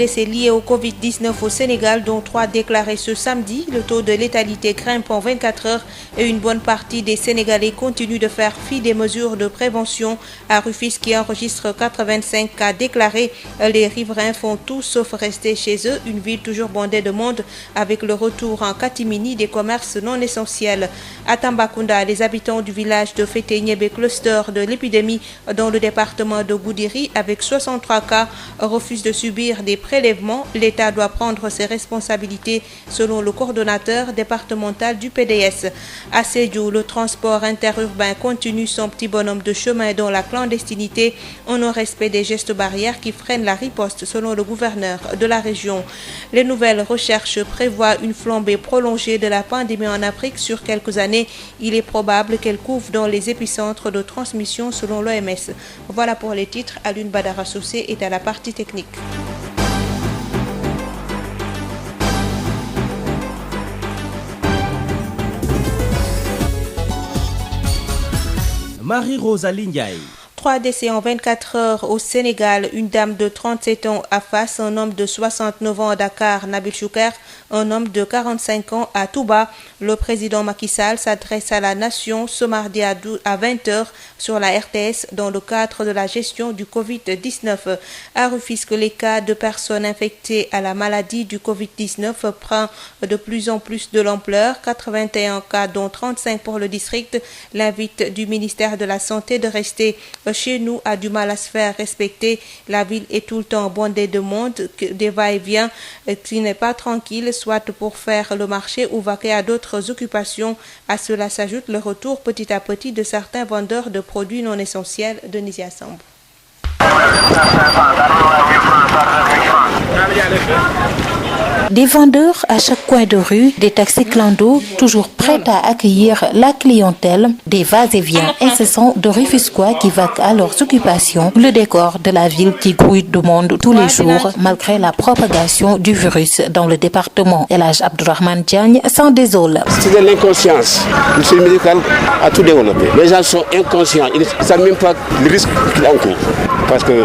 décès liés au Covid-19 au Sénégal, dont 3 déclarés ce samedi. Le taux de létalité grimpe en 24 heures et une bonne partie des Sénégalais continuent de faire fi des mesures de prévention. À Rufisque, qui enregistre 85 cas déclarés, les riverains font tout sauf rester chez eux. Une ville toujours bondée de monde avec le retour en catimini des commerces non essentiels. À Tambacounda, les habitants du village de Fété-Niébé, cluster de l'épidémie dans le département de Goudiri, avec 63 cas, refusent de subir des prélèvements. L'État doit prendre ses responsabilités, selon le coordonnateur départemental du PDS. À Sédhiou, le transport interurbain continue son petit bonhomme de chemin dans la clandestinité, en non-respect des gestes barrières qui freinent la riposte, selon le gouverneur de la région. Les nouvelles recherches prévoient une flambée prolongée de la pandémie en Afrique sur quelques années. Il est probable qu'elle couvre dans les épicentres de transmission, selon l'OMS. Voilà pour les titres. Alioune Badara Soucé est à la partie technique. Marie-Rosalie Ndiaye. 3 décès en 24 heures au Sénégal. Une dame de 37 ans à Fass, un homme de 69 ans à Dakar, Nabil Chouker, un homme de 45 ans à Touba. Le président Macky Sall s'adresse à la nation ce mardi à 20h sur la RTS dans le cadre de la gestion du Covid-19. À Rufisque, les cas de personnes infectées à la maladie du Covid-19 prend de plus en plus de l'ampleur. 81 cas, dont 35 pour le district. L'invite du ministère de la Santé de rester chez nous a du mal à se faire respecter. La ville est tout le temps bondée de monde, des va-et-vient qui n'est pas tranquille, soit pour faire le marché ou vaquer à d'autres occupations. À cela s'ajoute le retour petit à petit de certains vendeurs de produits non essentiels. Denisia Samb. Des vendeurs à chaque coin de rue, des taxis clando toujours prêts à accueillir la clientèle, des va-et-vient incessants de Rufisquois qui vaquent à leurs occupations, le décor de la ville qui grouille de monde tous les jours malgré la propagation du virus dans le département. El Hadj Abdourahmane Diagne s'en désole. C'est de l'inconscience. Le service médical a tout développé. Les gens sont inconscients, ils ne savent même pas le risque qu'ils encourent. Parce que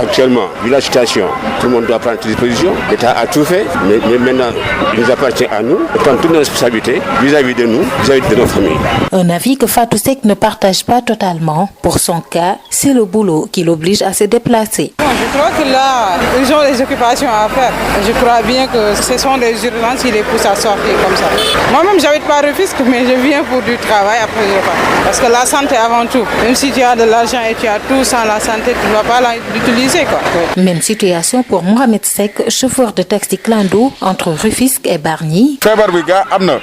actuellement, vu la situation, tout le monde doit prendre ses dispositions. L'État a tout fait, mais maintenant, il nous appartient à nous de prendre toutes nos responsabilités vis-à-vis de nous, vis-à-vis de nos familles. Un avis que Fatou Seck ne partage pas totalement. Pour son cas, c'est le boulot qui l'oblige à se déplacer. Je crois que là, ils ont des occupations à faire. Je crois bien que ce sont des urgences qui les poussent à sortir comme ça. Moi-même, j'habite pas à Rufisque, mais je viens pour du travail après je pars. Parce que la santé avant tout. Même si tu as de l'argent et tu as tout sans la santé, tu ne vas pas l'utiliser, quoi. Même situation pour Mohamed Seck, chauffeur de taxi clando entre Rufisque et Bargny. Feebar bi ga amna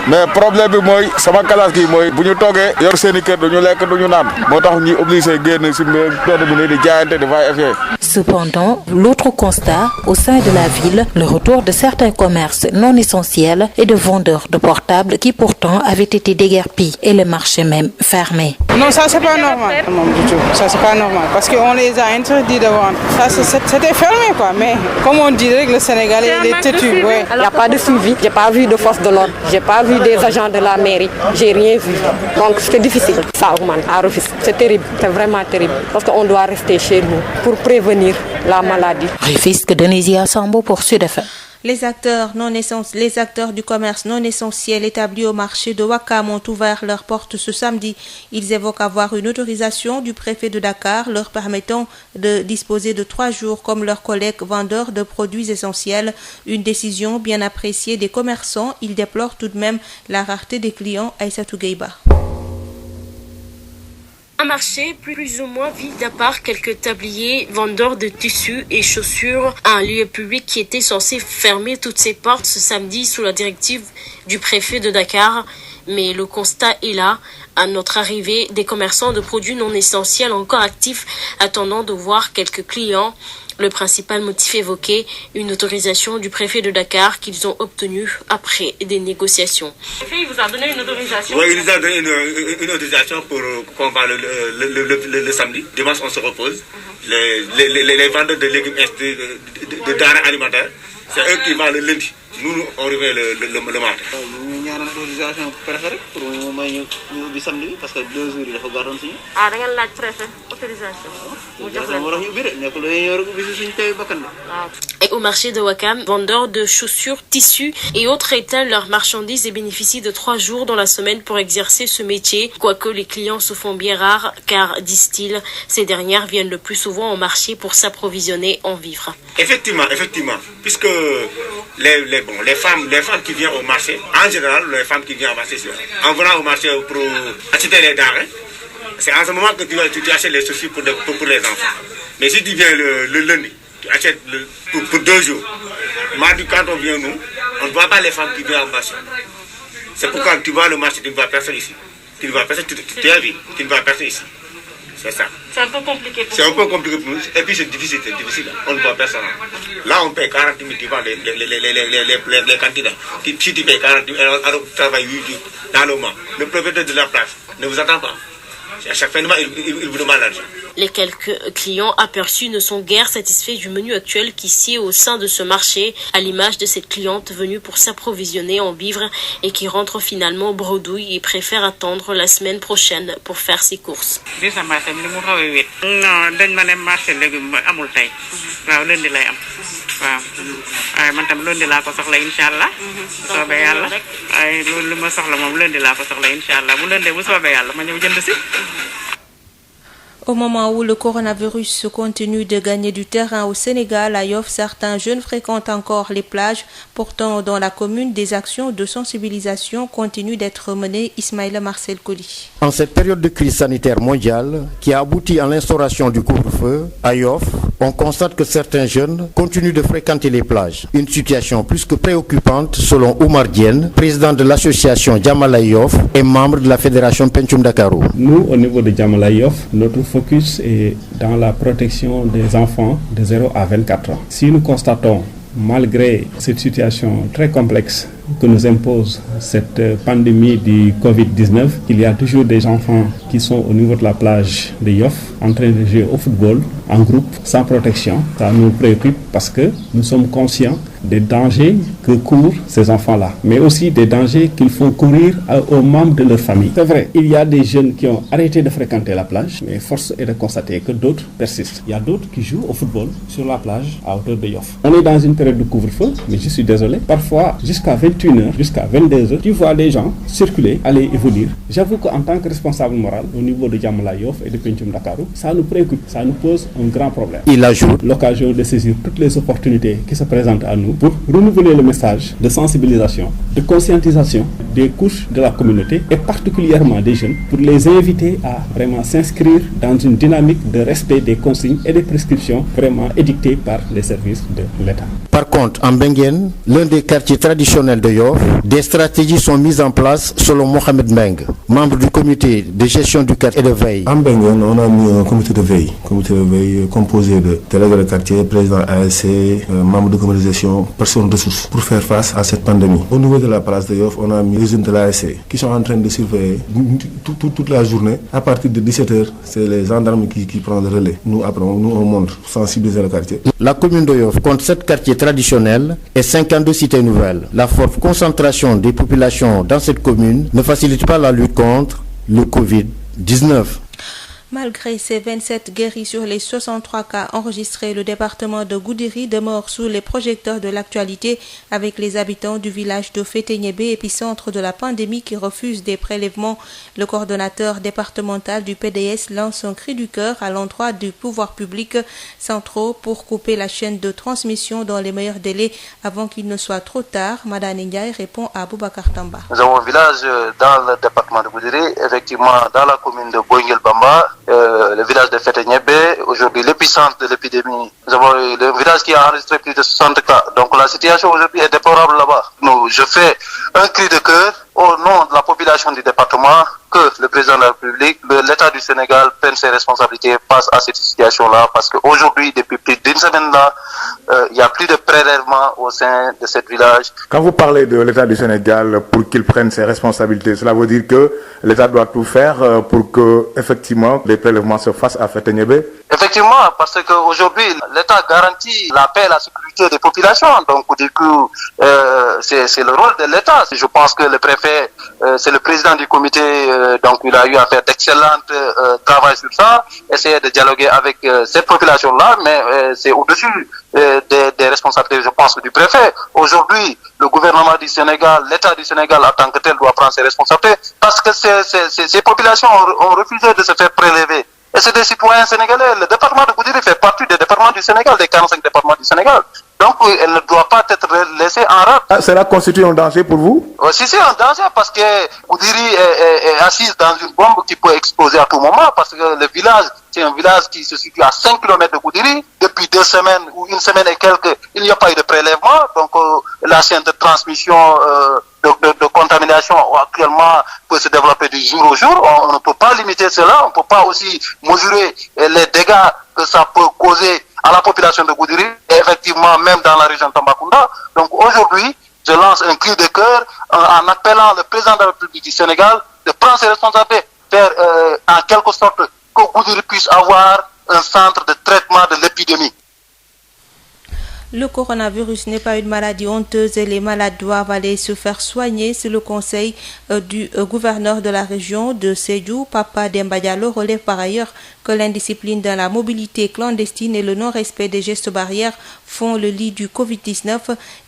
mais problème bi moy sama classe gi moy buñu togué yor seeni kër duñu lekk duñu naan motax ñi obligé génn ci mbéd bi ni di jaayante di va-et-vient. Cependant, l'autre constat au sein de la ville, le retour de certains commerces non essentiels et de vendeurs de portables qui pourtant avaient été déguerpis et le marché même fermé. Non, ça c'est pas normal. Non, du tout. Ça c'est pas normal parce qu'on les a interdits de vendre. Ça c'était fermé quoi, mais comme on dirait que le Sénégalais il est têtu. Ouais. Il n'y a pas de suivi, j'ai pas vu de force de l'ordre, j'ai pas vu des agents de la mairie, j'ai rien vu. Donc c'était difficile. Ça augmente à Rufisque. C'est terrible, c'est vraiment terrible parce qu'on doit rester chez nous pour prévenir la maladie. Rufisque, Denisia Sambo pour Sud FM. Les acteurs du commerce non essentiel établis au marché de Ouakam ont ouvert leurs portes ce samedi. Ils évoquent avoir une autorisation du préfet de Dakar leur permettant de disposer de 3 jours comme leurs collègues vendeurs de produits essentiels. Une décision bien appréciée des commerçants. Ils déplorent tout de même la rareté des clients. Aïssatou Gueiba. Un marché plus ou moins vide à part quelques tabliers, vendeurs de tissus et chaussures. Un lieu public qui était censé fermer toutes ses portes ce samedi sous la directive du préfet de Dakar. Mais le constat est là. À notre arrivée, des commerçants de produits non essentiels encore actifs attendant de voir quelques clients. Le principal motif évoqué, une autorisation du préfet de Dakar qu'ils ont obtenue après des négociations. Le préfet vous a donné une autorisation? Oui, il nous a donné une autorisation pour qu'on vende le samedi. Dimanche, on se repose. Les vendeurs de légumes de denrées alimentaires, c'est eux qui vendent le lundi. Nous, on revient le matin. ñaanal autorisation préfet rek pour mu may ñu ubbi samedi parce que 2 jours yi dafa gàttoon suñu. Da ngeen laaj préfet autorisation. mu jox leen war a ubbi rek nekkul dañuy ñëw rek ubbi si suñu tey bakkan bi. Et au marché de Ouakam, vendeurs de chaussures, tissus et autres étalent leurs marchandises et bénéficient de 3 jours dans la semaine pour exercer ce métier. Quoique les clients se font bien rares, car, disent-ils, ces dernières viennent le plus souvent au marché pour s'approvisionner en vivres. Effectivement, puisque les femmes qui viennent au marché, en général, les femmes qui viennent au marché, en venant au marché pour acheter les denrées, c'est en ce moment que tu achètes les chaussures pour les enfants. Mais si tu viens le lundi, tu achètes pour 2 jours. Mardi, quand on vient, nous, on ne voit pas les femmes qui viennent au marché. C'est pourquoi tu vois le marché, tu ne vois personne ici. Tu ne vois personne, tu es vu, tu ne vois personne ici. C'est ça. C'est un peu compliqué pour nous. C'est un peu compliqué pour nous. Et puis c'est difficile. On ne voit personne. Là, on paye 40 000, tu vois, les candidats. Si tu payes 40 000, alors tu travailles 8 jours dans le mois. Le propriétaire de la place ne vous attend pas. À chaque fin de mois, il vous demande l'argent. Les quelques clients aperçus ne sont guère satisfaits du menu actuel qui sied au sein de ce marché, à l'image de cette cliente venue pour s'approvisionner en vivres et qui rentre finalement bredouille et préfère attendre la semaine prochaine pour faire ses courses. waaye man tam lundi laa ko soxla inshallah soobee yàlla ay loolu li ma soxla moom lundi laa ko soxla inshallah bu lundi bu soobee yàlla ma ñëw jënd si. Au moment où le coronavirus continue de gagner du terrain au Sénégal, à Yoff, certains jeunes fréquentent encore les plages. Pourtant, dans la commune, des actions de sensibilisation continuent d'être menées. Ismaïla Marcel Colli. En cette période de crise sanitaire mondiale qui a abouti à l'instauration du couvre-feu, à Yoff, on constate que certains jeunes continuent de fréquenter les plages. Une situation plus que préoccupante selon Oumar Diène, président de l'association Jamala Yoff et membre de la fédération Pencum Dakarou. Nous, au niveau de Jamala Yoff, notre focus est dans la protection des enfants de 0 à 24 ans. Si nous constatons, malgré cette situation très complexe que nous impose cette pandémie du Covid-19, il y a toujours des enfants qui sont au niveau de la plage de Yoff en train de jouer au football en groupe sans protection. Ça nous préoccupe parce que nous sommes conscients des dangers que courent ces enfants-là, mais aussi des dangers qu'il faut courir aux membres de leur famille. C'est vrai, il y a des jeunes qui ont arrêté de fréquenter la plage, mais force est de constater que d'autres persistent. Il y a d'autres qui jouent au football sur la plage à hauteur de Yoff. On est dans une période de couvre-feu, mais je suis désolé, parfois jusqu'à 21h, jusqu'à 22h, tu vois les gens circuler, aller et venir. J'avoue qu'en tant que responsable moral au niveau de Jamala Yoff et de Pencum Dakarou, ça nous préoccupe, ça nous pose un grand problème. Il ajoute l'occasion de saisir toutes les opportunités qui se présentent à nous pour renouveler le message de sensibilisation, de conscientisation des couches de la communauté et particulièrement des jeunes pour les inviter à vraiment s'inscrire dans une dynamique de respect des consignes et des prescriptions vraiment édictées par les services de l'État. Par contre, en Benguène, l'un des quartiers traditionnels de Yoff, des stratégies sont mises en place selon Mohamed Meng, membre du comité de gestion du quartier et de veille. En Benguène, on a mis un comité de veille composé de délégués de quartier, président ASC, membres de comité de gestion, personnes ressources pour faire face à cette pandémie. Au niveau de la place de Yoff, on a mis les jeunes de l'ASC qui sont en train de surveiller toute la journée. À partir de 17h, c'est les gendarmes qui prennent le relais. Nous, après, on montre, sensibiliser le quartier. La commune de Yoff compte 7 quartiers traditionnels et 52 cités nouvelles. La forte concentration des populations dans cette commune ne facilite pas la lutte contre le Covid-19. Malgré ces 27 guéris sur les 63 cas enregistrés, le département de Goudiri demeure sous les projecteurs de l'actualité avec les habitants du village de Féténiébé, épicentre de la pandémie qui refuse des prélèvements. Le coordonnateur départemental du PDS lance un cri du cœur à l'endroit du pouvoir public centraux pour couper la chaîne de transmission dans les meilleurs délais avant qu'il ne soit trop tard. Madame Ndiaye répond à Boubacar Tamba. Nous avons un village dans le département de Goudiri, effectivement dans la commune de Boingel-Bamba. Le village de Féténiébé, aujourd'hui l'épicentre de l'épidémie. Nous avons le village qui a enregistré plus de 60 cas. Donc la situation aujourd'hui est déplorable là-bas. Je fais un cri de cœur au nom de la population du département que le président de la République, l'État du Sénégal prenne ses responsabilités face à cette situation-là parce qu'aujourd'hui, depuis plus d'une semaine là, il n'y a plus de prélèvement au sein de ce village. Quand vous parlez de l'État du Sénégal pour qu'il prenne ses responsabilités, cela veut dire que l'État doit tout faire pour que effectivement les prélèvements se fassent à Féténiébé? Effectivement, parce qu'aujourd'hui, l'État garantit la paix et la sécurité des populations. Donc, du coup, c'est le rôle de l'État. Je pense que le préfet, c'est le président du comité, donc il a eu à faire d'excellent travail sur ça, essayer de dialoguer avec cette population-là, mais c'est au-dessus des responsabilités, je pense, du préfet. Aujourd'hui, le gouvernement du Sénégal, l'État du Sénégal en tant que tel doit prendre ses responsabilités parce que ces populations ont refusé de se faire prélever. Et c'est des citoyens sénégalais. Le département de Goudiri fait partie des départements du Sénégal, des 45 départements du Sénégal. Donc, elle ne doit pas être laissée en rade. Cela constitue un danger pour vous? Si, c'est un danger parce que Goudiri est assise dans une bombe qui peut exploser à tout moment parce que le village, c'est un village qui se situe à 5 km de Goudiri. Depuis 2 semaines ou 1 semaine et quelques, il n'y a pas eu de prélèvement. Donc, la chaîne de transmission de contamination actuellement peut se développer du jour au jour. On ne peut pas limiter cela. On ne peut pas aussi mesurer les dégâts que ça peut causer à la population de Goudiri et effectivement même dans la région de Tambacounda. Donc aujourd'hui, je lance un cri de cœur en appelant le président de la République du Sénégal de prendre ses responsabilités, faire en quelque sorte que Goudiri puisse avoir un centre de traitement de l'épidémie. Le coronavirus n'est pas une maladie honteuse et les malades doivent aller se faire soigner. C'est le conseil du gouverneur de la région de Sédhiou. Papa Demba Diallo relève par ailleurs que l'indiscipline dans la mobilité clandestine et le non-respect des gestes barrières font le lit du Covid-19.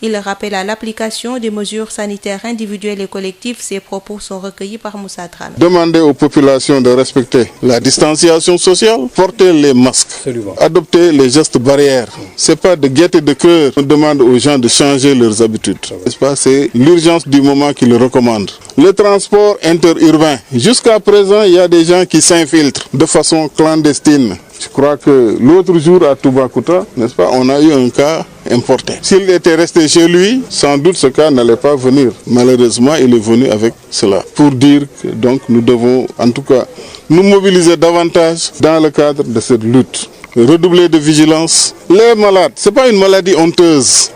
Il rappelle à l'application des mesures sanitaires individuelles et collectives. Ces propos sont recueillis par Moussa Dramé. Demander aux populations de respecter la distanciation sociale, porter les masques, adopter les gestes barrières. C'est pas de gaieté de cœur. On demande aux gens de changer leurs habitudes. N'est-ce pas? C'est l'urgence du moment qui le recommande. Le transport interurbain. Jusqu'à présent, il y a des gens qui s'infiltrent de façon clandestine. Je crois que l'autre jour à Toubacouta, n'est-ce pas, on a eu un cas importé. S'il était resté chez lui, sans doute ce cas n'allait pas venir. Malheureusement, il est venu avec cela. Pour dire que donc nous devons en tout cas nous mobiliser davantage dans le cadre de cette lutte. Redoubler de vigilance. Les malades, ce n'est pas une maladie honteuse.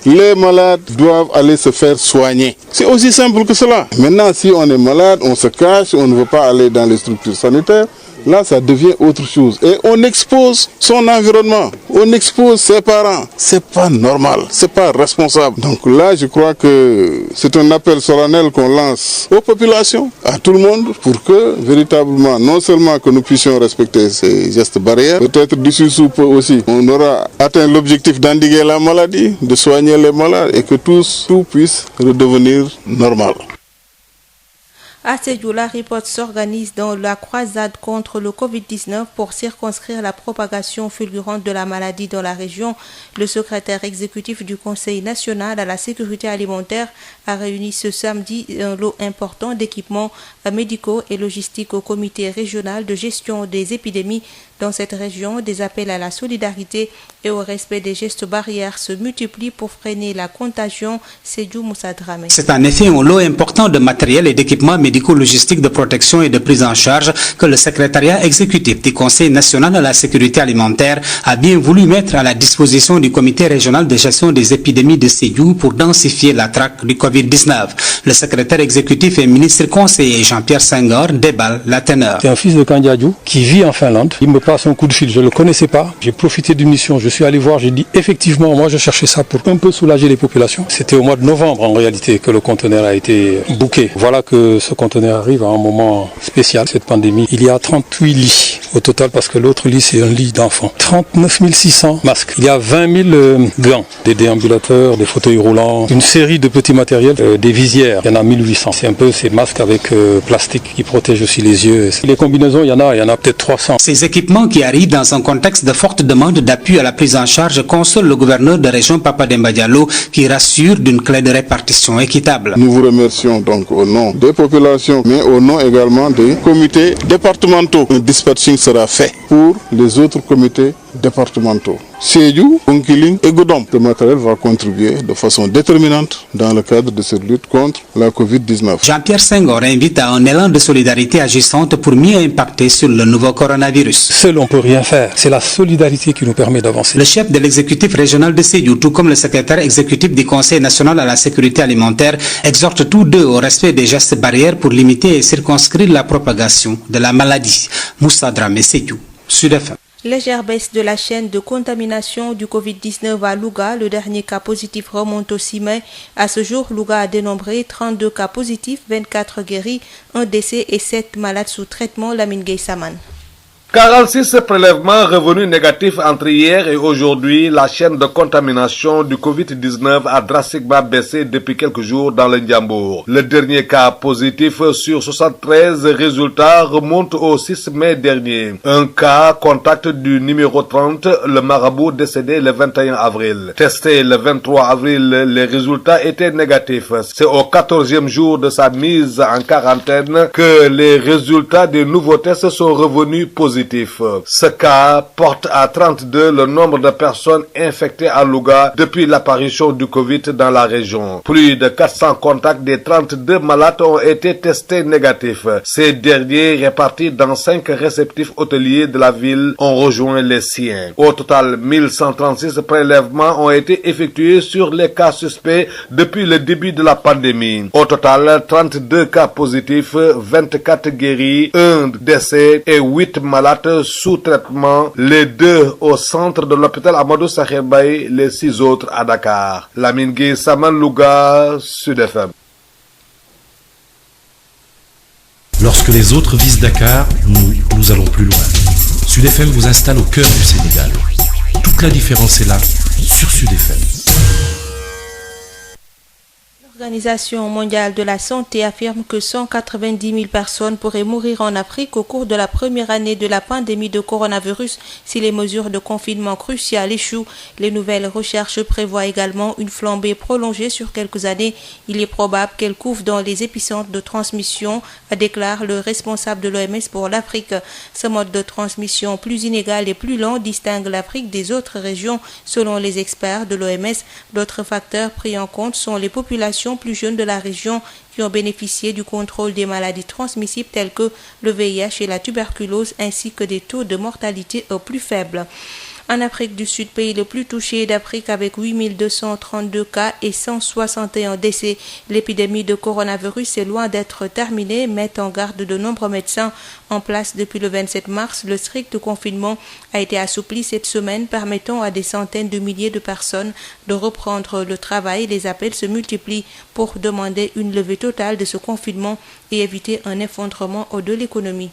Les malades doivent aller se faire soigner. C'est aussi simple que cela. Maintenant, si on est malade, on se cache, on ne veut pas aller dans les structures sanitaires. Là, ça devient autre chose. Et on expose son environnement. On expose ses parents. C'est pas normal. C'est pas responsable. Donc là, je crois que c'est un appel solennel qu'on lance aux populations, à tout le monde, pour que, véritablement, non seulement que nous puissions respecter ces gestes barrières, peut-être d'ici sous peu aussi, on aura atteint l'objectif d'endiguer la maladie, de soigner les malades et que tout puisse redevenir normal. À Sédhiou, la riposte s'organise dans la croisade contre le Covid-19 pour circonscrire la propagation fulgurante de la maladie dans la région. Le secrétaire exécutif du Conseil national à la sécurité alimentaire a réuni ce samedi un lot important d'équipements médicaux et logistiques au comité régional de gestion des épidémies. Dans cette région, des appels à la solidarité et au respect des gestes barrières se multiplient pour freiner la contagion. Sédhiou Moussa Dramé. C'est en effet un lot important de matériel et d'équipements médico-logistiques de protection et de prise en charge que le secrétariat exécutif du Conseil national à la sécurité alimentaire a bien voulu mettre à la disposition du comité régional de gestion des épidémies de Sédhiou pour densifier la traque du Covid-19. Le secrétaire exécutif et ministre conseiller Jean-Pierre Senghor déballe la teneur. C'est un fils de Kandiadjou qui vit en Finlande. Il me passe un coup de fil, je ne le connaissais pas. J'ai profité d'une mission, je suis allé voir, j'ai dit effectivement, moi je cherchais ça pour un peu soulager les populations. C'était au mois de novembre en réalité que le conteneur a été booké. Voilà que ce conteneur arrive à un moment spécial, cette pandémie. Il y a 38 lits au total parce que l'autre lit c'est un lit d'enfant. 39 600 masques. Il y a 20 000 gants, des déambulateurs, des fauteuils roulants, une série de petits matériels, des visières. Il y en a 1800. C'est un peu ces masques avec plastique qui protègent aussi les yeux. Les combinaisons, il y en a peut-être 300. Ces équipements qui arrivent dans un contexte de forte demande d'appui à la prise en charge consolent le gouverneur de région Papa Demba Diallo qui rassure d'une clé de répartition équitable. Nous vous remercions donc au nom des populations mais au nom également des comités départementaux. Un dispatching sera fait pour les autres comités départementaux. Sédhiou, Onkiling et Godom. Le matériel va contribuer de façon déterminante dans le cadre de cette lutte contre la Covid-19. Jean-Pierre Senghor invite à un élan de solidarité agissante pour mieux impacter sur le nouveau coronavirus. Seul on ne peut rien faire. C'est la solidarité qui nous permet d'avancer. Le chef de l'exécutif régional de Sédhiou, tout comme le secrétaire exécutif du Conseil national à la sécurité alimentaire, exhortent tous deux au respect des gestes barrières pour limiter et circonscrire la propagation de la maladie. Moussa Dramé, Sédhiou, Sud FM. Légère baisse de la chaîne de contamination du Covid-19 à Louga. Le dernier cas positif remonte au 6 mai. À ce jour, Louga a dénombré 32 cas positifs, 24 guéris, 1 décès et 7 malades sous traitement. Lamine Gueye Saman. 46 prélèvements revenus négatifs entre hier et aujourd'hui. La chaîne de contamination du Covid-19 a drastiquement baissé depuis quelques jours dans le Ndiambour. Le dernier cas positif sur 73 résultats remonte au 6 mai dernier. Un cas contact du numéro 30, le marabout décédé le 21 avril. Testé le 23 avril, les résultats étaient négatifs. C'est au 14e jour de sa mise en quarantaine que les résultats des nouveaux tests sont revenus positifs. Ce cas porte à 32 le nombre de personnes infectées à Louga depuis l'apparition du Covid dans la région. Plus de 400 contacts des 32 malades ont été testés négatifs. Ces derniers, répartis dans 5 réceptifs hôteliers de la ville, ont rejoint les siens. Au total, 1136 prélèvements ont été effectués sur les cas suspects depuis le début de la pandémie. Au total, 32 cas positifs, 24 guéris, 1 décès et 8 malades sous traitement, les 2 au centre de l'hôpital Amadou Sakhir Baye, les 6 autres à Dakar. Lamine Gueye Saman, Louga, Sud FM. Lorsque les autres visent Dakar, nous allons plus loin. Sud FM vous installe au cœur du Sénégal. Toute la différence est là, sur Sud FM. L'Organisation mondiale de la santé affirme que 190 000 personnes pourraient mourir en Afrique au cours de la première année de la pandémie de coronavirus si les mesures de confinement cruciales échouent. Les nouvelles recherches prévoient également une flambée prolongée sur quelques années. Il est probable qu'elle couvre dans les épicentres de transmission, déclare le responsable de l'OMS pour l'Afrique. Ce mode de transmission plus inégal et plus lent distingue l'Afrique des autres régions selon les experts de l'OMS. D'autres facteurs pris en compte sont les populations plus jeunes de la région qui ont bénéficié du contrôle des maladies transmissibles telles que le VIH et la tuberculose ainsi que des taux de mortalité plus faibles. En Afrique du Sud, pays le plus touché d'Afrique avec 8232 cas et 161 décès. L'épidémie de coronavirus est loin d'être terminée, mettent en garde de nombreux médecins. En place depuis le 27 mars, le strict confinement a été assoupli cette semaine, permettant à des centaines de milliers de personnes de reprendre le travail. Les appels se multiplient pour demander une levée totale de ce confinement et éviter un effondrement de l'économie.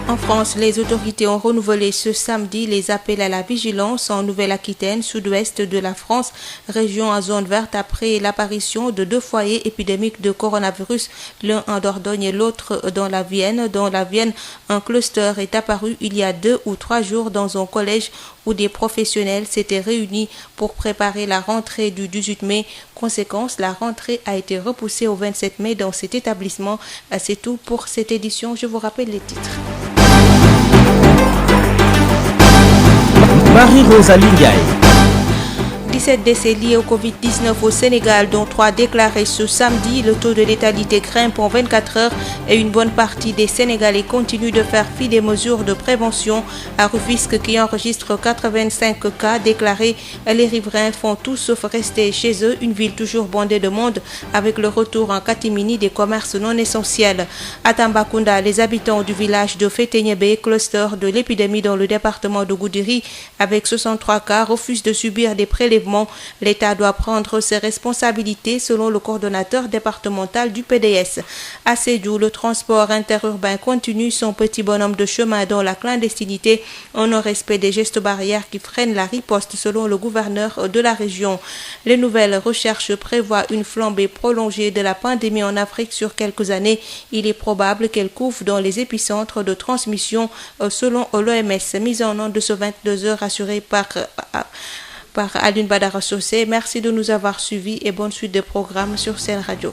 En France, les autorités ont renouvelé ce samedi les appels à la vigilance en Nouvelle-Aquitaine, sud-ouest de la France, région en zone verte après l'apparition de 2 foyers épidémiques de coronavirus, l'un en Dordogne et l'autre dans la Vienne. Dans la Vienne, un cluster est apparu il y a 2 ou 3 jours dans un collège où des professionnels s'étaient réunis pour préparer la rentrée du 18 mai. Conséquence, la rentrée a été repoussée au 27 mai dans cet établissement. C'est tout pour cette édition. Je vous rappelle les titres. Marie-Rosalie Ndiaye. 17 décès liés au Covid-19 au Sénégal, dont 3 déclarés ce samedi. Le taux de létalité grimpe en 24 heures et une bonne partie des Sénégalais continuent de faire fi des mesures de prévention. À Rufisque, qui enregistre 85 cas déclarés, les riverains font tout sauf rester chez eux. Une ville toujours bondée de monde avec le retour en catimini des commerces non essentiels. À Tambacounda, les habitants du village de Féténiébé, cluster de l'épidémie dans le département de Goudiri, avec 63 cas, refusent de subir des prélèvements. L'État doit prendre ses responsabilités selon le coordonnateur départemental du PDS. À Sédhiou, le transport interurbain continue son petit bonhomme de chemin dans la clandestinité en non-respect des gestes barrières qui freinent la riposte selon le gouverneur de la région. Les nouvelles recherches prévoient une flambée prolongée de la pandémie en Afrique sur quelques années. Il est probable qu'elle couvre dans les épicentres de transmission selon l'OMS. Mise en onde de ce 22 heures assurée par Aline Badara Sossé. Merci de nous avoir suivis et bonne suite de programmes sur Sen Radio.